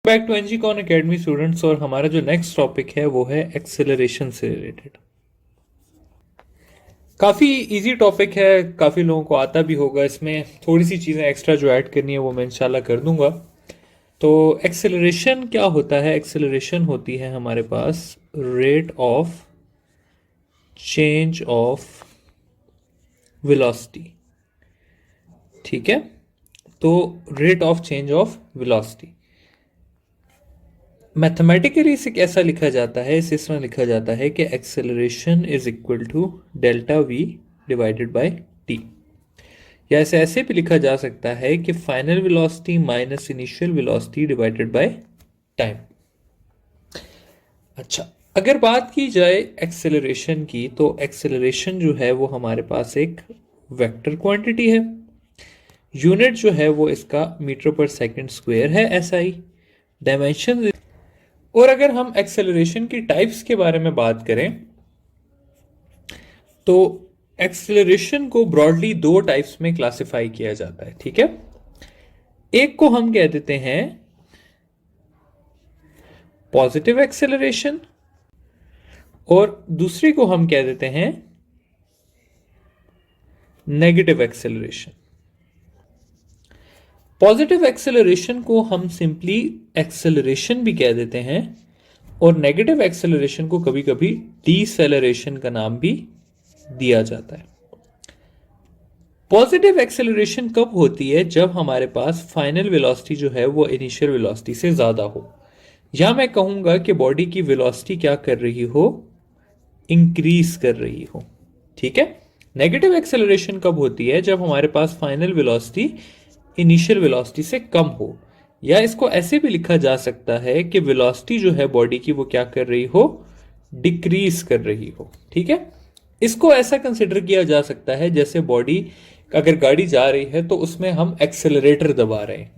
Back to NG कॉन academy students. और हमारा जो नेक्स्ट टॉपिक है वो है एक्सेलरेशन से रिलेटेड। काफ़ी इजी टॉपिक है, काफ़ी लोगों को आता भी होगा। इसमें थोड़ी सी चीज़ें एक्स्ट्रा जो ऐड करनी है वो मैं इंशाल्लाह कर दूंगा। तो एक्सेलरेशन क्या होता है? एक्सेलरेशन होती है हमारे पास rate of change of velocity. ठीक है, तो rate of change of velocity mathematically इसे कैसा लिखा जाता है? इसे इस तरह लिखा जाता है कि acceleration is equal to delta V divided by T. या इसे ऐसे भी लिखा जा सकता है कि final velocity minus initial velocity divided by time. अच्छा, अगर बात की जाए एक्सेलरेशन की, तो एक्सेलरेशन जो है वो हमारे पास एक वेक्टर क्वांटिटी है। यूनिट जो है वो इसका मीटर पर सेकंड स्क्वायर है, एसआई। डायमेंशन। और अगर हम एक्सेलरेशन की टाइप्स के बारे में बात करें तो एक्सेलरेशन को ब्रॉडली दो टाइप्स में क्लासिफाई किया जाता है। ठीक है, एक को हम कह देते हैं पॉजिटिव एक्सेलरेशन और दूसरी को हम कह देते हैं नेगेटिव एक्सेलरेशन। पॉजिटिव एक्सेलरेशन को हम सिंपली एक्सेलरेशन भी कह देते हैं और नेगेटिव एक्सेलरेशन को कभी कभी डीसेलरेशन का नाम भी दिया जाता है। पॉजिटिव एक्सेलरेशन कब होती है? जब हमारे पास फाइनल वेलोसिटी जो है वो इनिशियल वेलोसिटी से ज्यादा हो, या मैं कहूंगा कि बॉडी की वेलोसिटी क्या कर रही हो, इंक्रीज कर रही हो। ठीक है, नेगेटिव एक्सेलरेशन कब होती है? जब हमारे पास फाइनल वेलोसिटी इनिशियल वेलोसिटी से कम हो, या इसको ऐसे भी लिखा जा सकता है कि वेलोसिटी जो है बॉडी की वो क्या कर रही हो, डिक्रीज कर रही हो। ठीक है, इसको ऐसा कंसिडर किया जा सकता है जैसे बॉडी, अगर गाड़ी जा रही है तो उसमें हम एक्सेलरेटर दबा रहे हैं,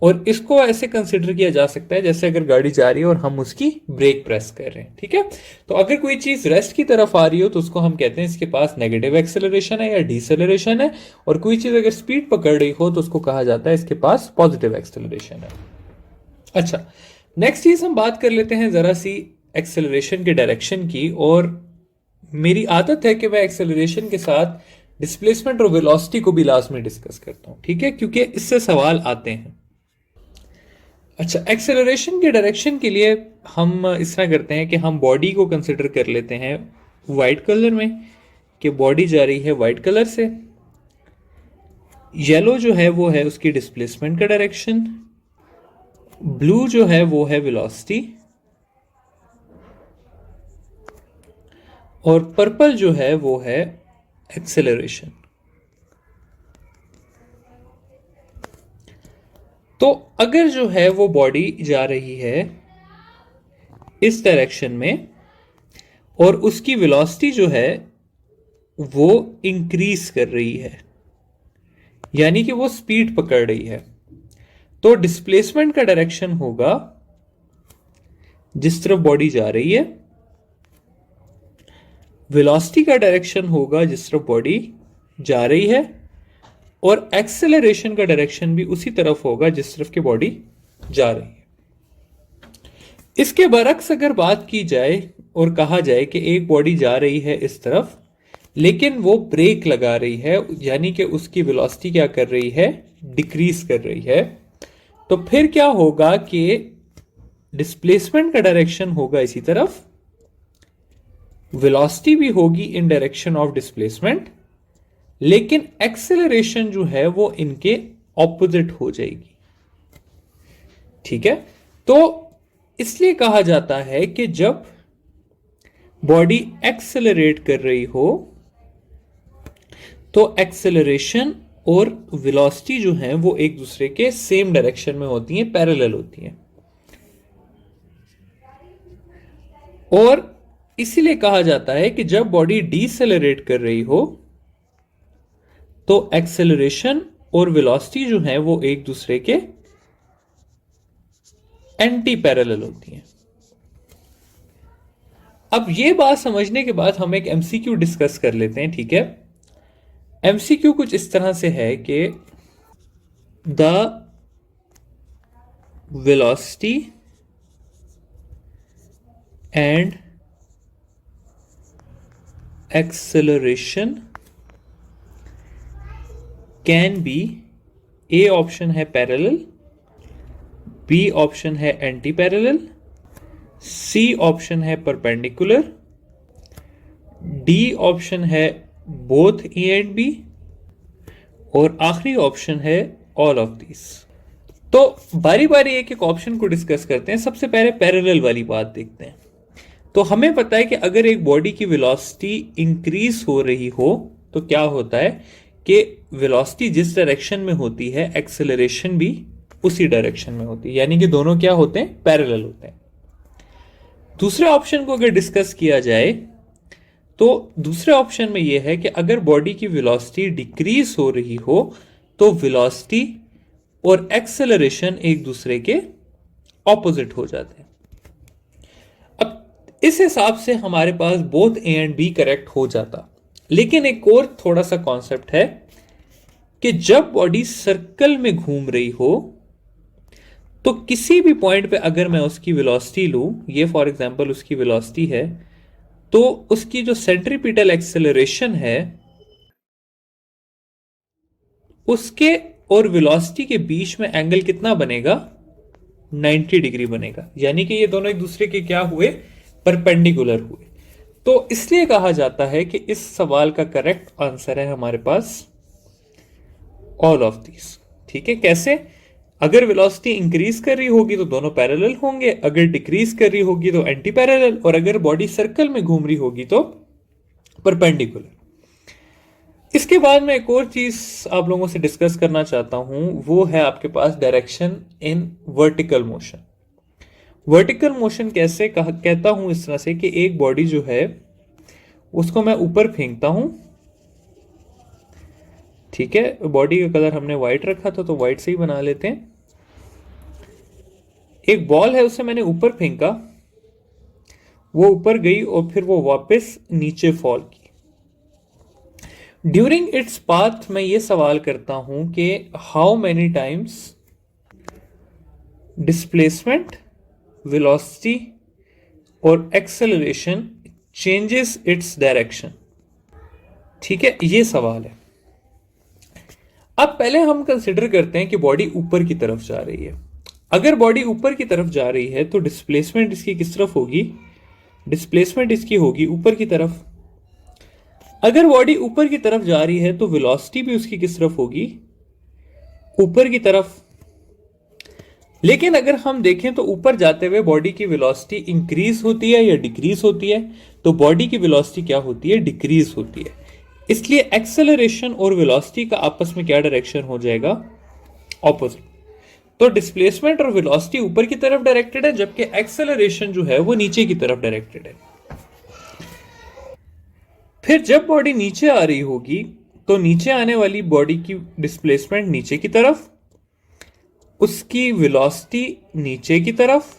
और इसको ऐसे कंसिडर किया जा सकता है जैसे अगर गाड़ी जा रही है और हम उसकी ब्रेक प्रेस कर रहे हैं। ठीक है, तो अगर कोई चीज रेस्ट की तरफ आ रही हो तो उसको हम कहते हैं इसके पास नेगेटिव एक्सेलरेशन है या डीसेलरेशन है, और कोई चीज अगर स्पीड पकड़ रही हो तो उसको कहा जाता है इसके पास पॉजिटिव एक्सेलरेशन है। अच्छा, नेक्स्ट चीज हम बात कर लेते हैं जरा सी एक्सेलरेशन के डायरेक्शन की। और मेरी आदत है कि मैं एक्सेलरेशन के साथ डिस्प्लेसमेंट और वेलोसिटी को भी लास्ट में डिस्कस करता हूं। ठीक है, क्योंकि इससे सवाल आते हैं। अच्छा, एक्सेलरेशन के डायरेक्शन के लिए हम इस तरह करते हैं कि हम बॉडी को कंसिडर कर लेते हैं वाइट कलर में, कि बॉडी जा रही है वाइट कलर से। येलो जो है वो है उसकी डिस्प्लेसमेंट का डायरेक्शन, ब्लू जो है वो है वेलोसिटी, और पर्पल जो है वो है एक्सेलरेशन। तो अगर जो है वो बॉडी जा रही है इस डायरेक्शन में और उसकी वेलोसिटी जो है वो इंक्रीज कर रही है, यानी कि वो स्पीड पकड़ रही है, तो डिस्प्लेसमेंट का डायरेक्शन होगा जिस तरफ बॉडी जा रही है, वेलोसिटी का डायरेक्शन होगा जिस तरफ बॉडी जा रही है, और एक्सेलरेशन का डायरेक्शन भी उसी तरफ होगा जिस तरफ की बॉडी जा रही है। इसके बरक्स अगर बात की जाए और कहा जाए कि एक बॉडी जा रही है इस तरफ लेकिन वो ब्रेक लगा रही है, यानी कि उसकी वेलोसिटी क्या कर रही है, डिक्रीज कर रही है, तो फिर क्या होगा कि डिस्प्लेसमेंट का डायरेक्शन होगा इसी तरफ, वेलोसिटी भी होगी इन डायरेक्शन ऑफ डिस्प्लेसमेंट, लेकिन एक्सेलरेशन जो है वो इनके ऑपोजिट हो जाएगी। ठीक है, तो इसलिए कहा जाता है कि जब बॉडी एक्सेलरेट कर रही हो तो एक्सेलरेशन और वेलोसिटी जो है वो एक दूसरे के सेम डायरेक्शन में होती हैं, पैरेलल होती हैं। और इसीलिए कहा जाता है कि जब बॉडी डीसेलरेट कर रही हो तो एक्सेलरेशन और वेलोसिटी जो है वो एक दूसरे के एंटी पैरेलल होती हैं। अब ये बात समझने के बाद हम एक एमसीक्यू डिस्कस कर लेते हैं। ठीक है, एमसीक्यू कुछ इस तरह से है कि the velocity and acceleration can be, A option है पैरेलल, बी ऑप्शन है एंटी पैरेलल, सी ऑप्शन है परपेंडिकुलर, डी ऑप्शन है बोथ ए एंड बी, और आखिरी ऑप्शन है ऑल ऑफ दिस। तो बारी बारी एक एक ऑप्शन को डिस्कस करते हैं। सबसे पहले पैरेलल वाली बात देखते हैं। तो हमें पता है कि अगर एक बॉडी की वेलोसिटी इंक्रीज हो रही हो तो क्या होता है कि वेलोसिटी जिस डायरेक्शन में होती है एक्सेलरेशन भी उसी डायरेक्शन में होती है, यानी कि दोनों क्या होते हैं, पैरेलल होते हैं। दूसरे ऑप्शन को अगर डिस्कस किया जाए तो दूसरे ऑप्शन में यह है कि अगर बॉडी की वेलोसिटी डिक्रीज हो रही हो तो वेलोसिटी और एक्सेलरेशन एक दूसरे के ऑपोजिट हो जाते हैं। अब इस हिसाब से हमारे पास both A and B correct हो जाता, लेकिन एक और थोड़ा सा कॉन्सेप्ट है कि जब बॉडी सर्कल में घूम रही हो तो किसी भी पॉइंट पे अगर मैं उसकी वेलोसिटी लूं, ये फॉर एग्जांपल उसकी वेलोसिटी है, तो उसकी जो सेंट्रीपिटल एक्सेलरेशन है उसके और वेलोसिटी के बीच में एंगल कितना बनेगा, 90 डिग्री बनेगा, यानी कि ये दोनों एक दूसरे के क्या हुए, परपेंडिकुलर हुए। तो इसलिए कहा जाता है कि इस सवाल का करेक्ट आंसर है हमारे पास ऑल ऑफ दिस। ठीक है, कैसे? अगर वेलोसिटी इंक्रीज कर रही होगी तो दोनों पैरेलल होंगे, अगर डिक्रीज कर रही होगी तो एंटी पैरेलल, और अगर बॉडी सर्कल में घूम रही होगी तो परपेंडिकुलर। इसके बाद मैं एक और चीज आप लोगों से डिस्कस करना चाहता हूं, वो है आपके पास direction in vertical motion. Vertical motion कैसे कहता हूं, इस तरह से कि एक बॉडी जो है उसको मैं ऊपर फेंकता हूं, ठीक है, बॉडी का कलर हमने व्हाइट रखा था तो व्हाइट से ही बना लेते हैं। एक बॉल है, उसे मैंने ऊपर फेंका, वो ऊपर गई और फिर वो वापस नीचे फॉल की। ड्यूरिंग इट्स पाथ मैं ये सवाल करता हूं कि how many times displacement, velocity और एक्सेलरेशन चेंजेस इट्स डायरेक्शन। ठीक है, ये सवाल है। अब पहले हम कंसिडर करते हैं कि बॉडी ऊपर की तरफ जा रही है। अगर बॉडी ऊपर की तरफ जा रही है तो डिस्प्लेसमेंट इसकी किस तरफ होगी, डिस्प्लेसमेंट इसकी होगी ऊपर की तरफ। अगर बॉडी ऊपर की तरफ जा रही है तो वेलोसिटी भी उसकी किस तरफ होगी, ऊपर की तरफ। लेकिन अगर हम देखें तो ऊपर जाते हुए बॉडी की वेलोसिटी इंक्रीज होती है या डिक्रीज होती है, तो बॉडी की वेलोसिटी क्या होती है, डिक्रीज होती है। इसलिए एक्सेलरेशन और वेलोसिटी का आपस में क्या डायरेक्शन हो जाएगा, ऑपोजिट। तो डिस्प्लेसमेंट और वेलोसिटी ऊपर की तरफ डायरेक्टेड है, जबकि एक्सेलरेशन जो है वो नीचे की तरफ डायरेक्टेड है। फिर जब बॉडी नीचे आ रही होगी तो नीचे आने वाली बॉडी की डिस्प्लेसमेंट नीचे की तरफ, उसकी वेलोसिटी नीचे की तरफ,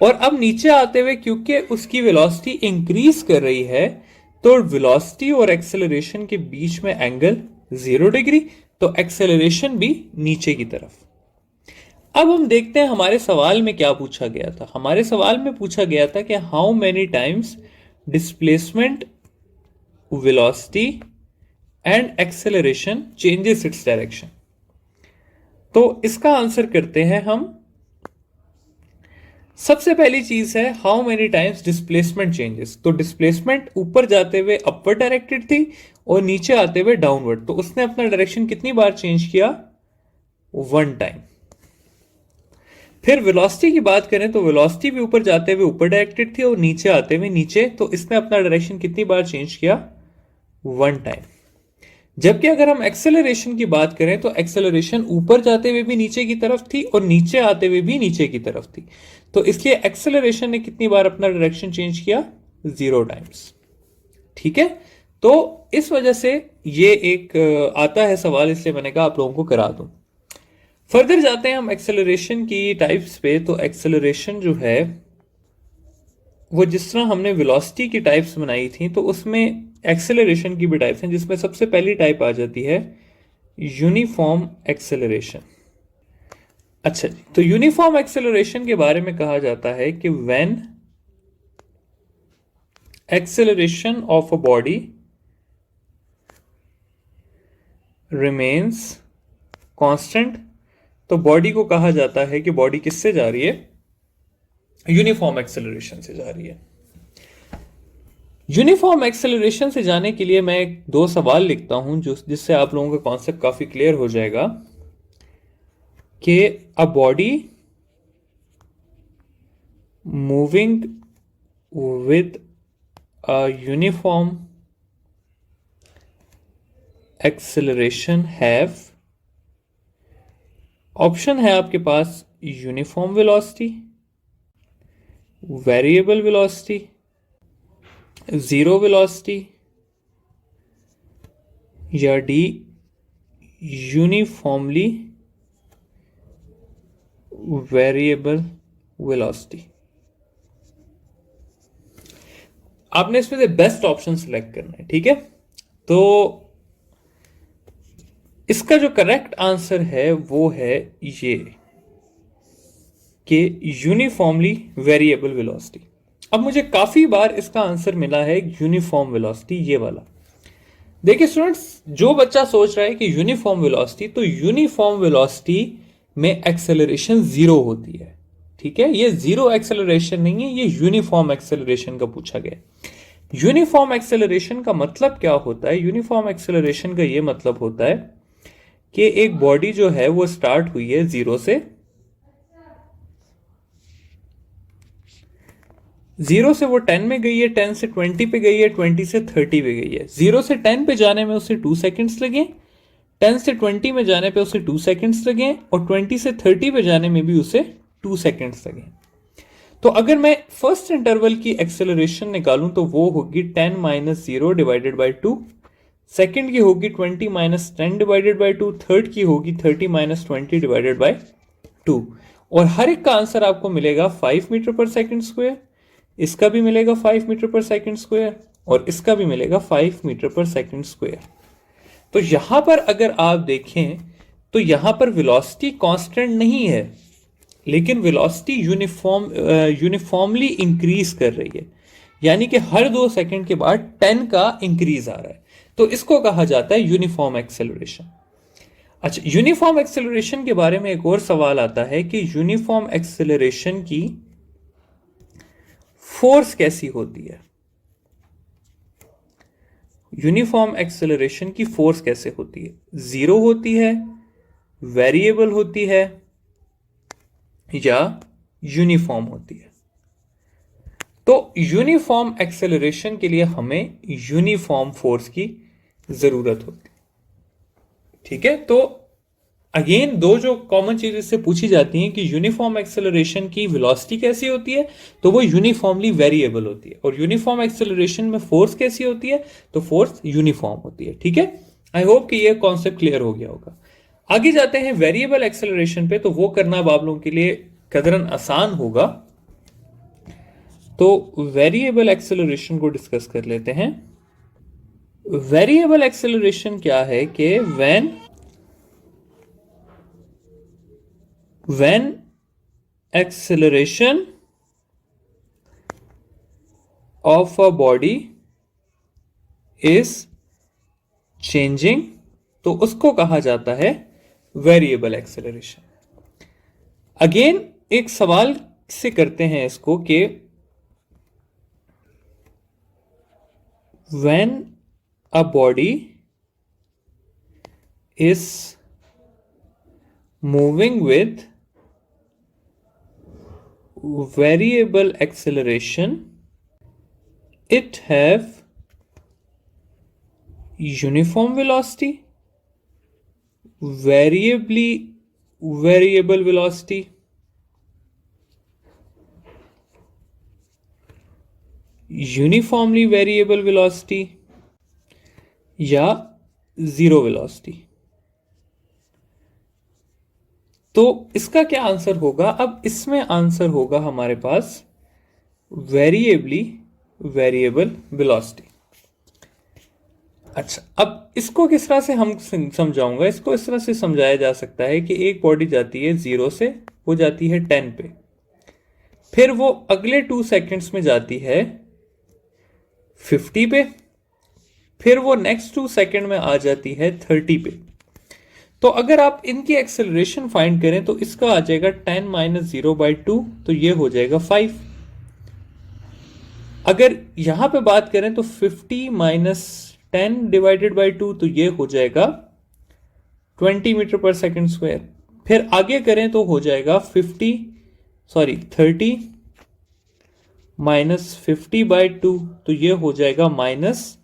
और अब नीचे आते हुए क्योंकि उसकी वेलोसिटी इंक्रीज कर रही है तो वेलोसिटी और एक्सेलरेशन के बीच में एंगल 0 डिग्री, तो एक्सेलरेशन भी नीचे की तरफ। अब हम देखते हैं हमारे सवाल में क्या पूछा गया था। हमारे सवाल में पूछा गया था कि how many times displacement, velocity and acceleration changes its direction. तो इसका आंसर करते हैं हम। सबसे पहली चीज है how many times displacement changes. तो डिस्प्लेसमेंट ऊपर जाते हुए अपवर्ड डायरेक्टेड थी और नीचे आते हुए डाउनवर्ड, तो उसने अपना डायरेक्शन कितनी बार चेंज किया, 1 टाइम। फिर वेलोसिटी की बात करें तो वेलोसिटी भी ऊपर जाते हुए ऊपर डायरेक्टेड थी और नीचे आते हुए नीचे, तो इसने अपना डायरेक्शन कितनी बार चेंज किया, 1 टाइम। जबकि अगर हम एक्सेलरेशन की बात करें तो एक्सेलरेशन ऊपर जाते हुए भी नीचे की तरफ थी और नीचे आते हुए भी नीचे की तरफ थी, तो इसलिए एक्सेलरेशन ने कितनी बार अपना डायरेक्शन चेंज किया, 0 टाइम्स। ठीक है, तो इस वजह से ये एक आता है सवाल, इसलिए मैंने कहा आप लोगों को करा दूं। फर्दर जाते हैं हम एक्सेलरेशन की टाइप्स पे। तो एक्सेलरेशन जो है वो जिस तरह हमने वेलोसिटी की टाइप्स बनाई थी तो उसमें एक्सेलरेशन की भी टाइप्स हैं, जिसमें सबसे पहली टाइप आ जाती है यूनिफॉर्म एक्सेलरेशन। अच्छा जी, तो यूनिफॉर्म एक्सेलरेशन के बारे में कहा जाता है कि when acceleration of a body remains constant, तो बॉडी को कहा जाता है कि बॉडी किससे जा रही है, यूनिफॉर्म एक्सेलरेशन से जा रही है। यूनिफॉर्म एक्सेलरेशन से जाने के लिए मैं दो सवाल लिखता हूं जिससे आप लोगों का कॉन्सेप्ट काफी क्लियर हो जाएगा कि a body moving with a uniform acceleration have, option है आपके पास uniform velocity, variable velocity, zero velocity, या डी यूनिफॉर्मली वेरिएबल वेलोसिटी। आपने इसमें से बेस्ट ऑप्शन सिलेक्ट करना है, ठीक है। तो इसका जो करेक्ट आंसर है वो है ये कि यूनिफॉर्मली वेरिएबल वेलोसिटी। अब मुझे काफी बार इसका आंसर मिला है यूनिफॉर्म वेलोसिटी, ये वाला। देखिए स्टूडेंट्स, जो बच्चा सोच रहा है कि यूनिफॉर्म वेलोसिटी, तो यूनिफॉर्म वेलोसिटी में एक्सेलरेशन जीरो होती है, ठीक है। ये जीरो एक्सेलरेशन नहीं है, ये यूनिफॉर्म एक्सेलरेशन का पूछा गया। यूनिफॉर्म एक्सेलरेशन का मतलब क्या होता है? यूनिफॉर्म एक्सेलरेशन का ये मतलब होता है कि एक बॉडी जो है वो स्टार्ट हुई है जीरो से, जीरो से वो 10 में गई है, 10 से 20 पे गई है, 20 से 30 पे गई है। जीरो से 10 पे जाने में उसे 2 सेकंड्स लगे, 10 से 20 में जाने पे उसे 2 सेकंड्स लगे, और 20 से 30 पे जाने में भी उसे 2 सेकंड्स लगे। तो अगर मैं फर्स्ट इंटरवल की एक्सेलरेशन निकालूं तो वो होगी 10 माइनस 0 डिवाइडेड बाई 2, सेकेंड की होगी 20 माइनस 10 डिवाइडेड बाई 2, थर्ड की होगी 30 माइनस 20 डिवाइडेड बाई 2, और हर एक का आंसर आपको मिलेगा 5 मीटर पर सेकंड स्क्वायर। इसका भी मिलेगा 5 मीटर पर सेकंड स्क्वायर, और इसका भी मिलेगा 5 मीटर पर सेकंड स्क्वायर। तो यहां पर अगर आप देखें तो यहां पर वेलोसिटी कांस्टेंट नहीं है, लेकिन वेलोसिटी यूनिफॉर्मली इंक्रीज कर रही है, यानी कि हर 2 सेकंड के बाद 10 का इंक्रीज आ रहा है। तो इसको कहा जाता है यूनिफॉर्म एक्सेलरेशन। अच्छा, यूनिफॉर्म एक्सेलरेशन के बारे में एक और सवाल आता है कि यूनिफॉर्म एक्सेलरेशन की फोर्स कैसी होती है? यूनिफॉर्म एक्सेलरेशन की फोर्स कैसे होती है? जीरो होती है, वेरिएबल होती है, या यूनिफॉर्म होती है? तो यूनिफॉर्म एक्सेलरेशन के लिए हमें यूनिफॉर्म फोर्स की जरूरत होती है, ठीक है। तो अगेन दो जो कॉमन चीजें से पूछी जाती हैं कि यूनिफॉर्म एक्सेलरेशन की वेलोसिटी कैसी होती है, तो वो यूनिफॉर्मली वेरिएबल होती है, और यूनिफॉर्म एक्सेलरेशन में फोर्स कैसी होती है, तो फोर्स यूनिफॉर्म होती है, ठीक है। आई होप कि ये कॉन्सेप्ट क्लियर हो गया होगा। आगे जाते हैं वेरिएबल एक्सेलरेशन पे, तो वो करना अब आप लोगों के लिए कदरन आसान होगा। तो वेरिएबल एक्सेलरेशन को डिस्कस कर लेते हैं। वेरिएबल एक्सेलरेशन क्या है कि when acceleration of a body is changing, तो उसको कहा जाता है वेरिएबल एक्सेलरेशन। अगेन एक सवाल से करते हैं इसको कि when a body is moving with variable acceleration, it have uniform velocity, variable velocity, uniformly variable velocity, या जीरो वेलोसिटी। तो इसका क्या आंसर होगा? अब इसमें आंसर होगा हमारे पास वेरिएबल वेलोसिटी। अच्छा, अब इसको किस तरह से हम समझाऊंगा, इसको इस तरह से समझाया जा सकता है कि एक बॉडी जाती है 0 से, वो जाती है 10 पे, फिर वो अगले 2 सेकंड्स में जाती है 50 पे, फिर वो नेक्स्ट 2 सेकंड में आ जाती है 30 पे। तो अगर आप इनकी एक्सेलरेशन फाइंड करें तो इसका आ जाएगा 10 माइनस 0/2, तो ये हो जाएगा 5। अगर यहां पे बात करें तो 50 माइनस 10 डिवाइडेड बाई 2, तो ये हो जाएगा 20 मीटर पर सेकंड स्क्वायर। फिर आगे करें तो हो जाएगा 30 माइनस 50/2, तो ये हो जाएगा माइनस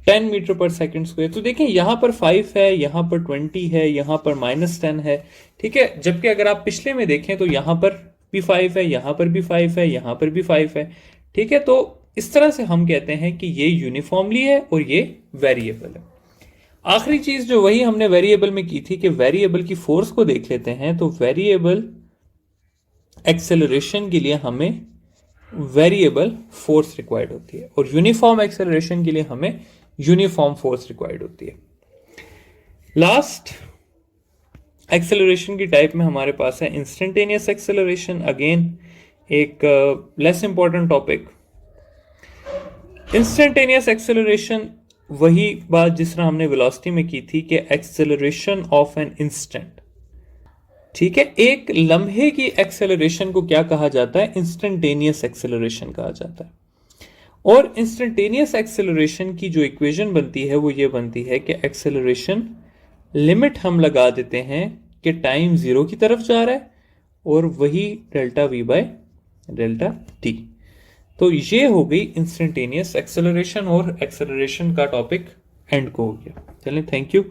10 मीटर पर सेकंड स्क्वायर। तो देखें यहां पर 5 है, यहां पर 20 है, यहां पर -10 है, ठीक है। जबकि अगर आप पिछले में देखें तो यहां पर भी 5 है, यहां पर भी 5 है, यहां पर भी 5 है, ठीक है। तो इस तरह से हम कहते हैं कि ये यूनिफॉर्मली है और ये वेरिएबल है। आखिरी चीज जो वही हमने वेरिएबल में की थी कि वेरिएबल की फोर्स को देख लेते हैं। तो वेरिएबल एक्सेलरेशन के लिए हमें वेरिएबल फोर्स रिक्वायर्ड होती है और यूनिफॉर्म एक्सेलरेशन के लिए हमें यूनिफॉर्म फोर्स रिक्वायर्ड होती है। लास्ट एक्सेलरेशन की टाइप में हमारे पास है इंस्टेंटेनियस एक्सेलरेशन। अगेन एक less important topic. Instantaneous acceleration वही बात जिस तरह हमने वेलोसिटी में की थी कि एक्सेलरेशन ऑफ एन इंस्टेंट, ठीक है। एक लम्हे की एक्सेलरेशन को क्या कहा जाता है? इंस्टेंटेनियस एक्सेलरेशन कहा जाता है। और इंस्टेंटेनियस एक्सेलरेशन की जो इक्वेशन बनती है वो ये बनती है कि एक्सेलरेशन लिमिट हम लगा देते हैं कि टाइम 0 की तरफ जा रहा है और वही delta v by delta t। तो ये हो गई इंस्टेंटेनियस एक्सेलरेशन और एक्सेलरेशन का टॉपिक एंड को हो गया। चलें, थैंक यू।